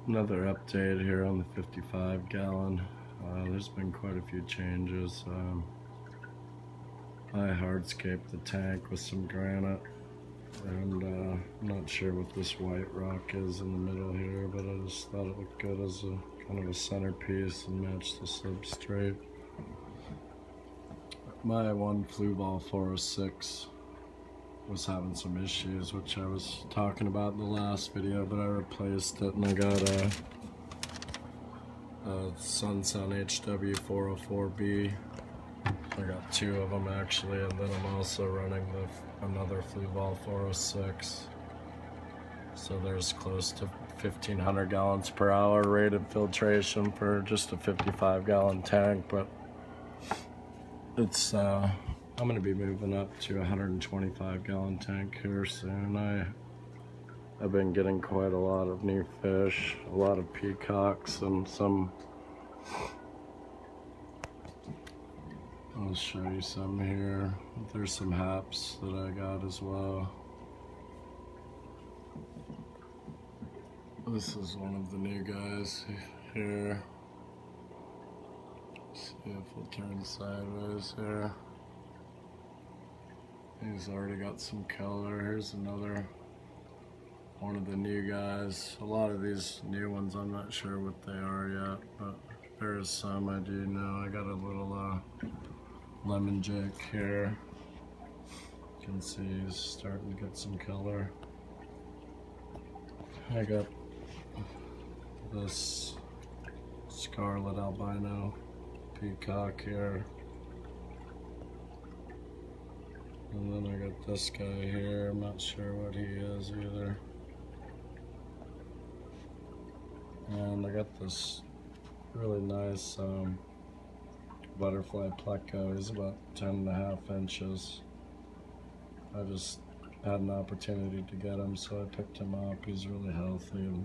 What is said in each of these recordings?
Another update here on the 55 gallon. There's been quite a few changes. I hardscaped the tank with some granite, and I'm not sure what this white rock is in the middle here, but I just thought it looked good as a kind of a centerpiece and matched the substrate. My one flue ball 406 was having some issues, which I was talking about in the last video, but I replaced it and I got a Sunsun HW 404B. I got two of them actually, and then I'm also running another flue ball 406. So there's close to 1,500 gallons per hour rated filtration for just a 55 gallon tank, but it's I'm going to be moving up to a 125 gallon tank here soon. I've been getting quite a lot of new fish, a lot of peacocks, and some, I'll show you some here. There's some haps that I got as well. This is one of the new guys here. See if we'll turn sideways here. He's already got some color. Here's another one of the new guys. A lot of these new ones, I'm not sure what they are yet, but there's some I do know. I got a little lemon jake here. You can see he's starting to get some color. I got this scarlet albino peacock here. And then I got this guy here. I'm not sure what he is either. And I got this really nice butterfly pleco. He's about 10.5 inches. I just had an opportunity to get him, so I picked him up. He's really healthy and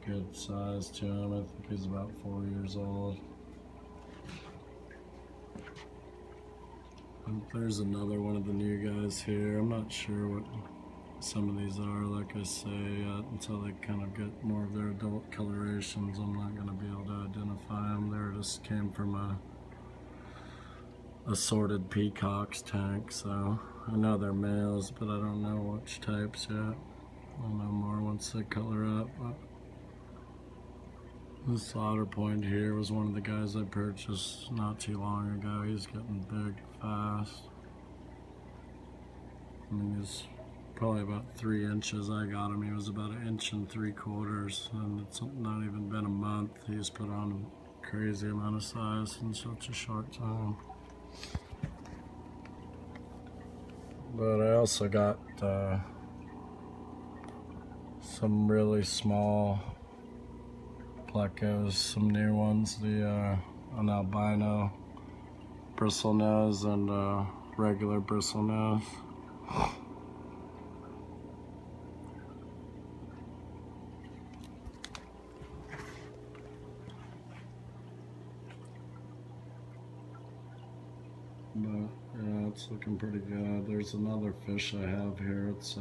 good size to him. I think he's about 4 years old. And there's another one of the new guys here. I'm not sure what some of these are, like I say, until they kind of get more of their adult colorations. I'm not going to be able to identify them. They just came from a assorted peacocks tank, so I know they're males, but I don't know which types yet. I'll know more once they color up. But this slaughter point here was one of the guys I purchased not too long ago. He's getting big fast. I mean, he's probably about 3 inches. I got him. He was about 1 3/4 inches, and it's not even been a month. He's put on a crazy amount of size in such a short time. But I also got some really small plecos, some new ones, an albino bristlenose and regular bristlenose. But yeah, it's looking pretty good. There's another fish I have here. It's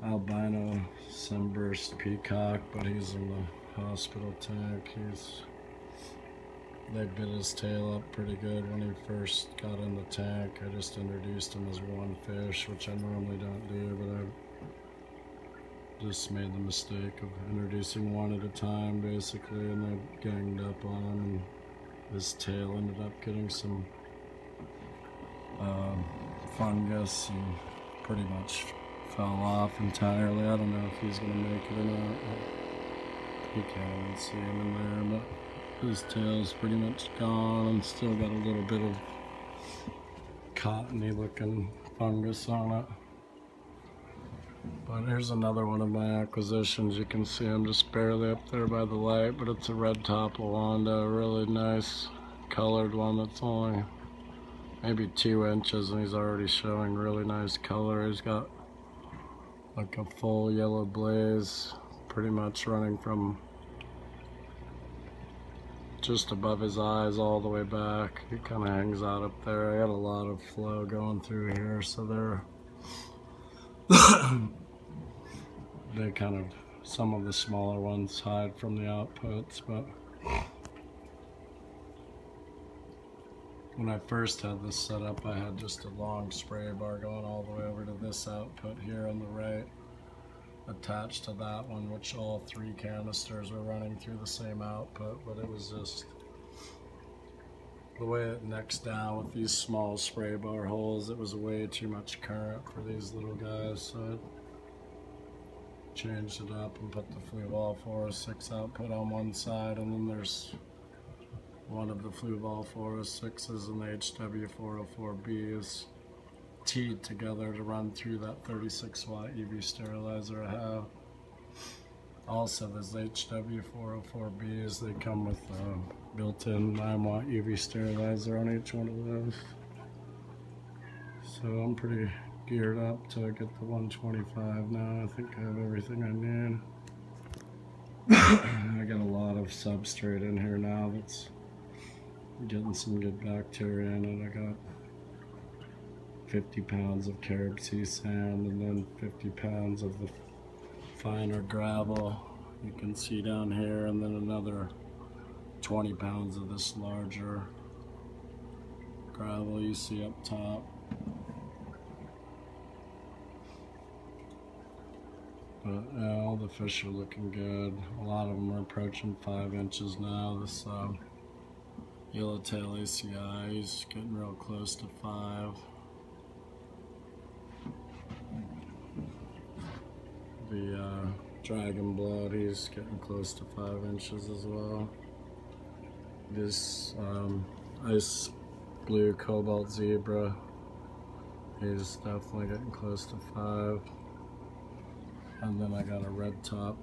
albino sunburst peacock, but he's in the hospital tank. They bit his tail up pretty good when he first got in the tank. I just introduced him as one fish, which I normally don't do, but I just made the mistake of introducing one at a time, basically, and I ganged up on him, and his tail ended up getting some fungus and pretty much fell off entirely. I don't know if he's gonna make it or not. You can't even see him in there, but his tail's pretty much gone and still got a little bit of cottony looking fungus on it. But here's another one of my acquisitions. You can see I'm just barely up there by the light, but it's a red top Lawanda, a really nice colored one that's only maybe 2 inches, and he's already showing really nice color. He's got like a full yellow blaze, pretty much running from just above his eyes all the way back. He kind of hangs out up there. I got a lot of flow going through here, so they're they kind of, some of the smaller ones hide from the outputs, but when I first had this set up, I had just a long spray bar going all the way over to this output here on the right, attached to that one, which all 3 canisters were running through the same output, but it was just the way it necks down with these small spray bar holes. It was way too much current for these little guys, so I changed it up and put the Fluval 406 output on one side, and then there's one of the Fluval 406s and the HW 404Bs teed together to run through that 36 watt UV sterilizer I have. Also, those HW 404Bs, they come with a built-in 9 watt UV sterilizer on each one of those. So I'm pretty geared up to get the 125 now. I think I have everything I need. I got a lot of substrate in here now that's getting some good bacteria in it. I got 50 pounds of carob sea sand and then 50 pounds of the finer gravel you can see down here, and then another 20 pounds of this larger gravel you see up top. But yeah, all the fish are looking good. A lot of them are approaching 5 inches now. This yellowtail ACI is getting real close to 5. The dragon blood, he's getting close to 5 inches as well. This ice blue cobalt zebra, he's definitely getting close to 5. And then I got a red top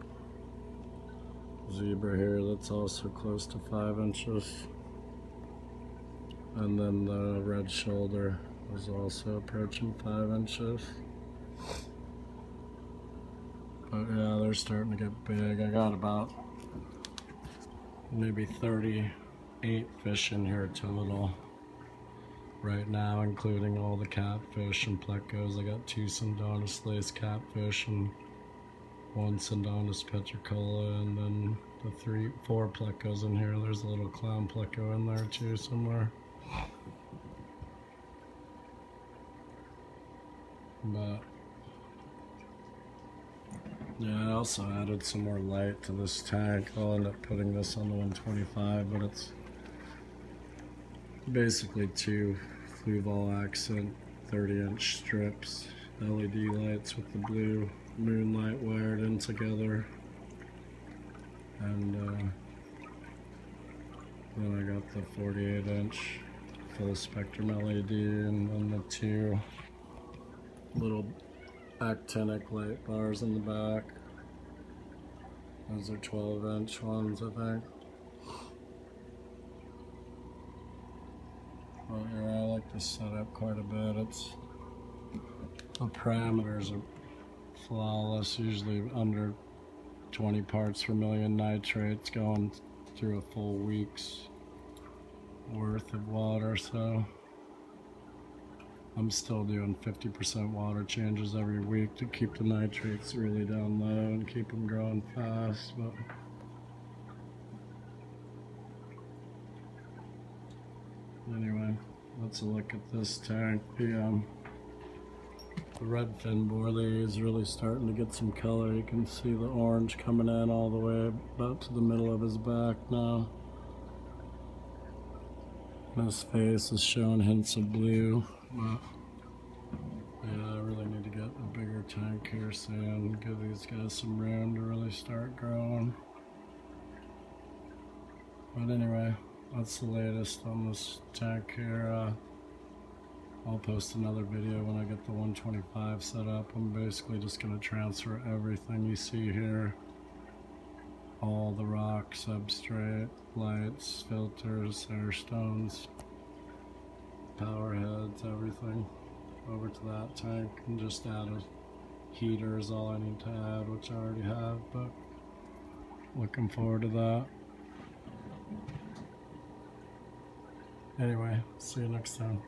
zebra here that's also close to 5 inches. And then the red shoulder is also approaching 5 inches. But yeah, they're starting to get big. I got about maybe 38 fish in here total right now, including all the catfish and plecos. I got 2 Sindonus lace catfish and 1 Sindonus petricola, and then the 4 plecos in here. There's a little clown pleco in there too somewhere. But yeah, I also added some more light to this tank. I'll end up putting this on the 125, but it's basically 2 Fluval accent 30-inch strips, LED lights with the blue moonlight wired in together, and then I got the 48-inch full spectrum LED, and then the 2 little actinic light bars in the back. Those are 12-inch ones, I think. But yeah, I like this setup quite a bit. The parameters are flawless, usually under 20 parts per million nitrates going through a full week's worth of water, so I'm still doing 50% water changes every week to keep the nitrates really down low and keep them growing fast. But anyway, let's look at this tank. The redfin boilie is really starting to get some color. You can see the orange coming in all the way about to the middle of his back now. And his face is showing hints of blue. But yeah, I really need to get a bigger tank here soon. Give these guys some room to really start growing. But anyway, that's the latest on this tank here. I'll post another video when I get the 125 set up. I'm basically just going to transfer everything you see here. All the rock, substrate, lights, filters, air stones, power heads, everything over to that tank, and just add a heater is all I need to add, which I already have, but looking forward to that. Anyway, see you next time.